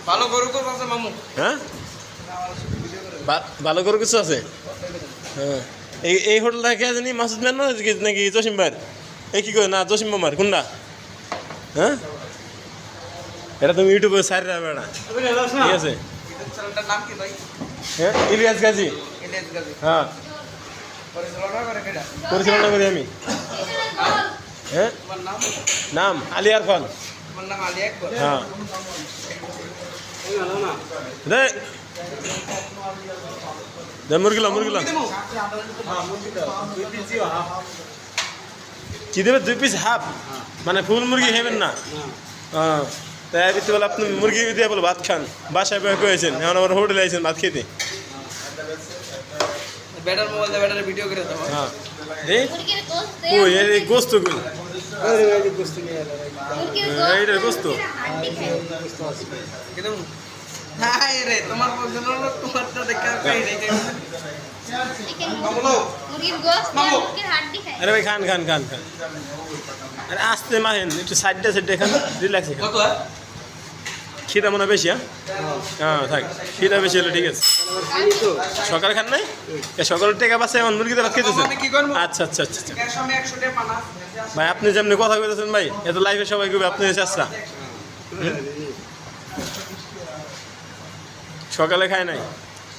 ভালো গরু কোচ আছে মামু। হ্যাঁ ভালো করে কিছু আছে। হ্যাঁ এই হোটেলটা খেয়ে জানি মাসুদ ম্যান নাকি জসিম ভাইয়ের? এই কি করে না জসিম মামার কোনটা? হ্যাঁ এটা তুমি ইউটিউবে সাইড রাখবে না, ঠিক আছে? চ্যানেলটার নাম কি ভাই? হ্যাঁ ইলিয়াস গাজী। ইলিয়াস গাজী হ্যাঁ পরিচালনা করে কেডা? পরিচালনা করি আমি। হ্যাঁ তোমার নাম? নাম আলী আরফান। তোমার নাম আলী আকবর? হ্যাঁ দে দে মুরগিলা কি দেবে? 2 পিস হাফ মানে ফুল মুরগি খাবেন না? হ্যাঁ তাই বলে আপনি মুরগি দিয়ে বলে ভাত খান, বাসায় বয়ে কয়েছেন, এখন আবার হোটেলে আইছেন ভাত খেতে। ব্যাটার মোবাইল দিয়ে ব্যাটারে ভিডিও করে দাও। হ্যাঁ এই ওই এই গোস্ত গুলো এইটার গোস্ত কিন্তু হাই রে তোমার পছন্দ হলো তোমারটা দেখে কই রে মুরগির গোশত মুরগির হাড্ডি খায়। আরে ভাই খান আরে আস্তে মাহেন একটু সাইডে খান, রিল্যাক্স খান। কত? খিদা মনে বেশি? হ্যাঁ থাক, খিদা বেশি হলে ঠিক আছে। সকালে খান নাই? সকালের টাকা পাচ্ছে এমন মুরগিতে ভাত খেতেছেন? আচ্ছা ক্যাশ আমি 100 টাকা পানা। ভাই আপনি যেমনি কথা কইতেছেন ভাই, এত লাইফে সবাই কইবে আপনি চেষ্টা। সকালে খায় নাই,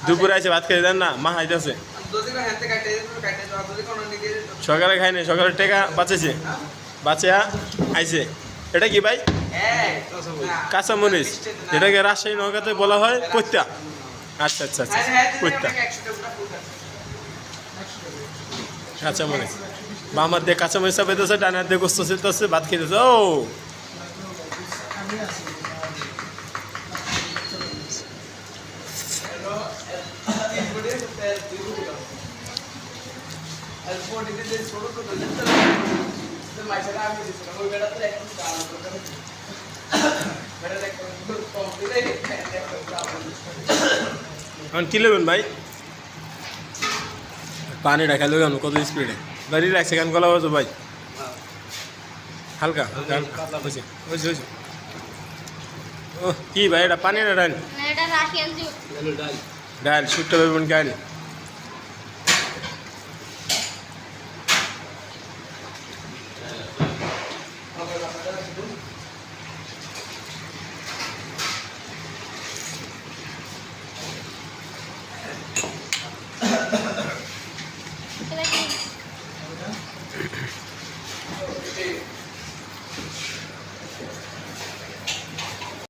দুপুরে আইসে ভাত খেয়ে দেন না, মা খাইতেছে। সকালে খায় নাই, সকালে টাকা বাঁচেছে, বাঁচিয়া আইছে। এটা কি ভাই? কাঁচা মরিচ, এটাকে রাজশাহী নৌকাতে বলা হয় কৈতা। আচ্ছা কৈতা কাঁচা মরিচ। বাম হাত দিয়ে কাঁচা মরিচ চাপাইতেছে, ডান হাত দিয়ে গোস্ত ছিলতেছে, ভাত খেতেছে। ও এখন কি নেবেন ভাই? পানিটা খেলে কেন কত স্পিডে ভাই? রিল্যাক্স এখান গলা হয়েছে ভাই, হালকা হয়েছে। ও কি ভাই এটা পানি না ডাল? এটা রাশিয়ান জুস। ডাল শুটটা পাবেন ডাল।